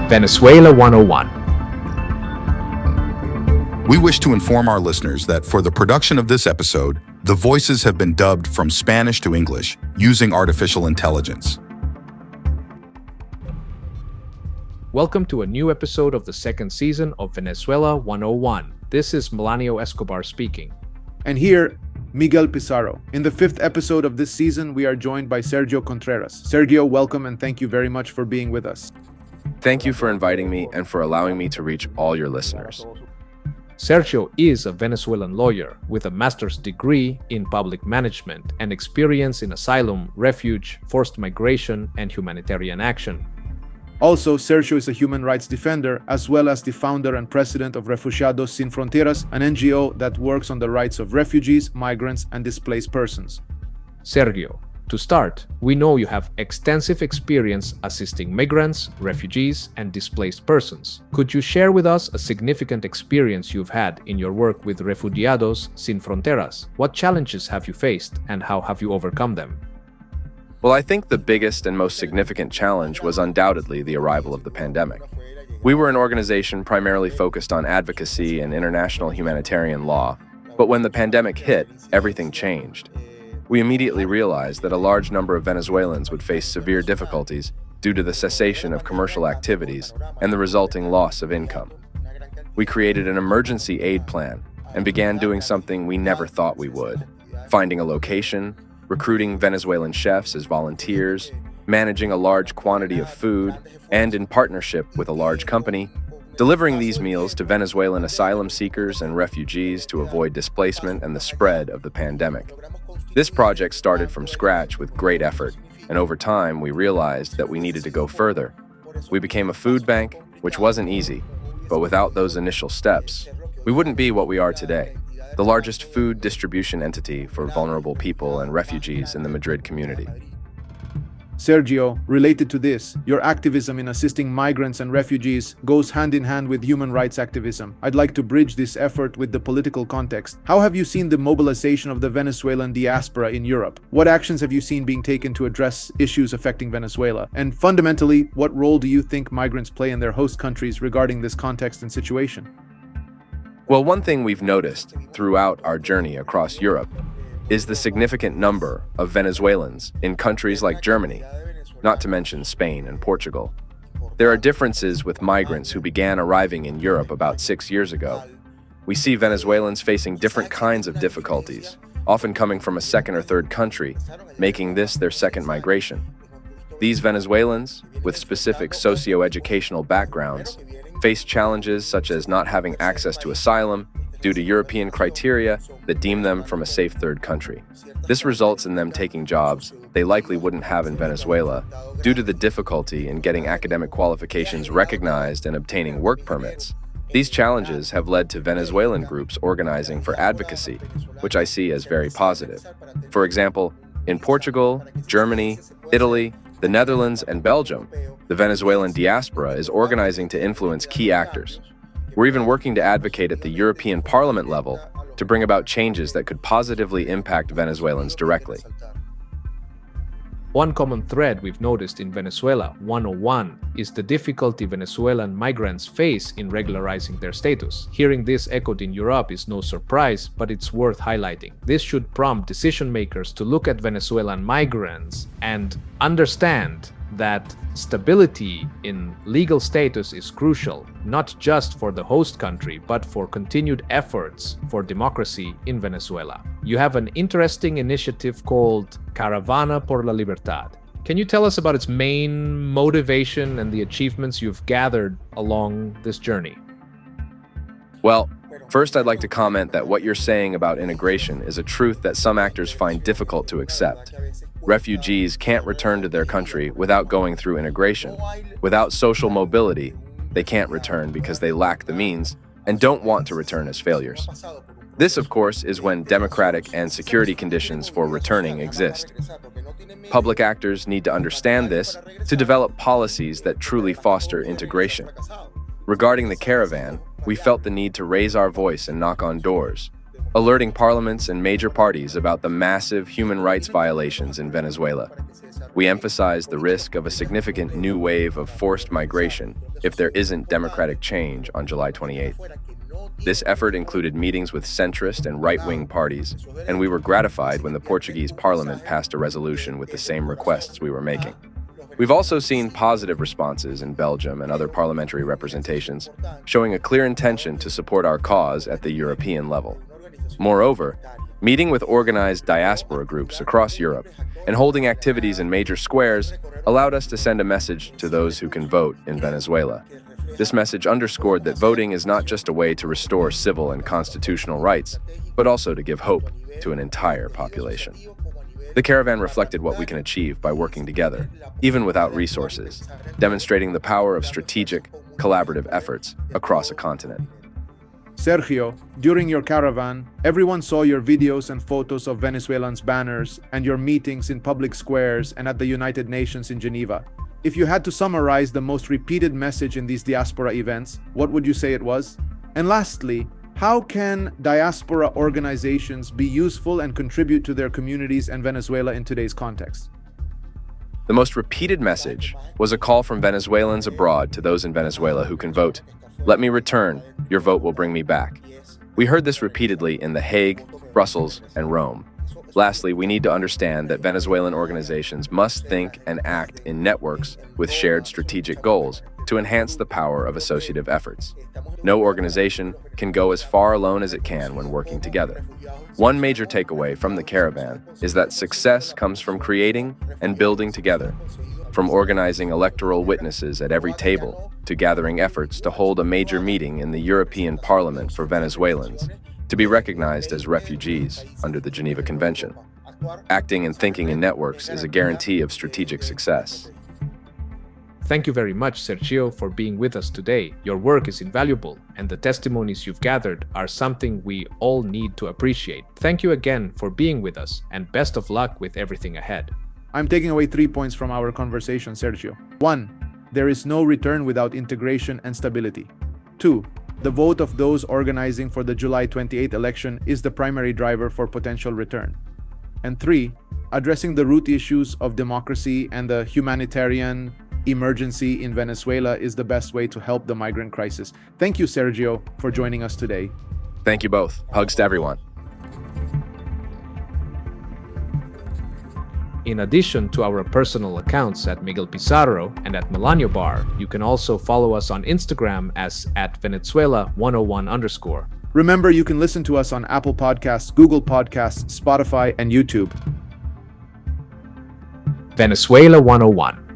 Venezuela 101. We wish to inform our listeners that for the production of this episode, the voices have been dubbed from Spanish to English using artificial intelligence. Welcome to a new episode of the second season of Venezuela 101. This is Melanio Escobar speaking. And here, Miguel Pizarro. In the fifth episode of this season, we are joined by Sergio Contreras. Sergio, welcome and thank you very much for being with us. Thank you for inviting me and for allowing me to reach all your listeners. Sergio is a Venezuelan lawyer with a master's degree in public management and experience in asylum, refuge, forced migration, and humanitarian action. Also, Sergio is a human rights defender, as well as the founder and president of Refugiados Sin Fronteras, an NGO that works on the rights of refugees, migrants, and displaced persons. Sergio, to start, we know you have extensive experience assisting migrants, refugees, and displaced persons. Could you share with us a significant experience you've had in your work with Refugiados Sin Fronteras? What challenges have you faced, and how have you overcome them? Well, I think the biggest and most significant challenge was undoubtedly the arrival of the pandemic. We were an organization primarily focused on advocacy and international humanitarian law, but when the pandemic hit, everything changed. We immediately realized that a large number of Venezuelans would face severe difficulties due to the cessation of commercial activities and the resulting loss of income. We created an emergency aid plan and began doing something we never thought we would: finding a location, recruiting Venezuelan chefs as volunteers, managing a large quantity of food, and in partnership with a large company, delivering these meals to Venezuelan asylum seekers and refugees to avoid displacement and the spread of the pandemic. This project started from scratch with great effort, and over time we realized that we needed to go further. We became a food bank, which wasn't easy, but without those initial steps, we wouldn't be what we are today, the largest food distribution entity for vulnerable people and refugees in the Madrid community. Sergio, related to this, your activism in assisting migrants and refugees goes hand in hand with human rights activism. I'd like to bridge this effort with the political context. How have you seen the mobilization of the Venezuelan diaspora in Europe? What actions have you seen being taken to address issues affecting Venezuela? And fundamentally, what role do you think migrants play in their host countries regarding this context and situation? Well, one thing we've noticed throughout our journey across Europe is the significant number of Venezuelans in countries like Germany, not to mention Spain and Portugal. There are differences with migrants who began arriving in Europe about 6 years ago. We see Venezuelans facing different kinds of difficulties, often coming from a second or third country, making this their second migration. These Venezuelans, with specific socio-educational backgrounds, face challenges such as not having access to asylum due to European criteria that deem them from a safe third country. This results in them taking jobs they likely wouldn't have in Venezuela due to the difficulty in getting academic qualifications recognized and obtaining work permits. These challenges have led to Venezuelan groups organizing for advocacy, which I see as very positive. For example, in Portugal, Germany, Italy, the Netherlands, and Belgium, the Venezuelan diaspora is organizing to influence key actors. We're even working to advocate at the European Parliament level to bring about changes that could positively impact Venezuelans directly. One common thread we've noticed in Venezuela 101 is the difficulty Venezuelan migrants face in regularizing their status. Hearing this echoed in Europe is no surprise, but it's worth highlighting. This should prompt decision makers to look at Venezuelan migrants and understand that stability in legal status is crucial, not just for the host country, but for continued efforts for democracy in Venezuela. You have an interesting initiative called Caravana por la Libertad. Can you tell us about its main motivation and the achievements you've gathered along this journey? Well, first I'd like to comment that what you're saying about integration is a truth that some actors find difficult to accept. Refugees can't return to their country without going through integration. Without social mobility, they can't return because they lack the means and don't want to return as failures. This, of course, is when democratic and security conditions for returning exist. Public actors need to understand this to develop policies that truly foster integration. Regarding the caravan, we felt the need to raise our voice and knock on doors. alerting parliaments and major parties about the massive human rights violations in Venezuela. We emphasized the risk of a significant new wave of forced migration if there isn't democratic change on July 28th. This effort included meetings with centrist and right-wing parties, and we were gratified when the Portuguese parliament passed a resolution with the same requests we were making. We've also seen positive responses in Belgium and other parliamentary representations, showing a clear intention to support our cause at the European level. Moreover, meeting with organized diaspora groups across Europe and holding activities in major squares allowed us to send a message to those who can vote in Venezuela. This message underscored that voting is not just a way to restore civil and constitutional rights, but also to give hope to an entire population. The caravan reflected what we can achieve by working together, even without resources, demonstrating the power of strategic, collaborative efforts across a continent. Sergio, during your caravan, everyone saw your videos and photos of Venezuelans' banners and your meetings in public squares and at the United Nations in Geneva. If you had to summarize the most repeated message in these diaspora events, what would you say it was? And lastly, how can diaspora organizations be useful and contribute to their communities and Venezuela in today's context? The most repeated message was a call from Venezuelans abroad to those in Venezuela who can vote. Let me return, your vote will bring me back. We heard this repeatedly in The Hague, Brussels, and Rome. Lastly, we need to understand that Venezuelan organizations must think and act in networks with shared strategic goals to enhance the power of associative efforts. No organization can go as far alone as it can when working together. One major takeaway from the caravan is that success comes from creating and building together, from organizing electoral witnesses at every table to gathering efforts to hold a major meeting in the European Parliament for Venezuelans, to be recognized as refugees under the Geneva Convention. Acting and thinking in networks is a guarantee of strategic success. Thank you very much, Sergio, for being with us today. Your work is invaluable, and the testimonies you've gathered are something we all need to appreciate. Thank you again for being with us, and best of luck with everything ahead. I'm taking away 3 points from our conversation, Sergio. 1. There is no return without integration and stability. 2. The vote of those organizing for the July 28 election is the primary driver for potential return. And 3. Addressing the root issues of democracy and the humanitarian emergency in Venezuela is the best way to help the migrant crisis. Thank you, Sergio, for joining us today. Thank you both. Hugs to everyone. In addition to our personal accounts at Miguel Pizarro and at Melanio Bar, you can also follow us on Instagram as @Venezuela101_. Remember, you can listen to us on Apple Podcasts, Google Podcasts, Spotify, and YouTube. Venezuela 101.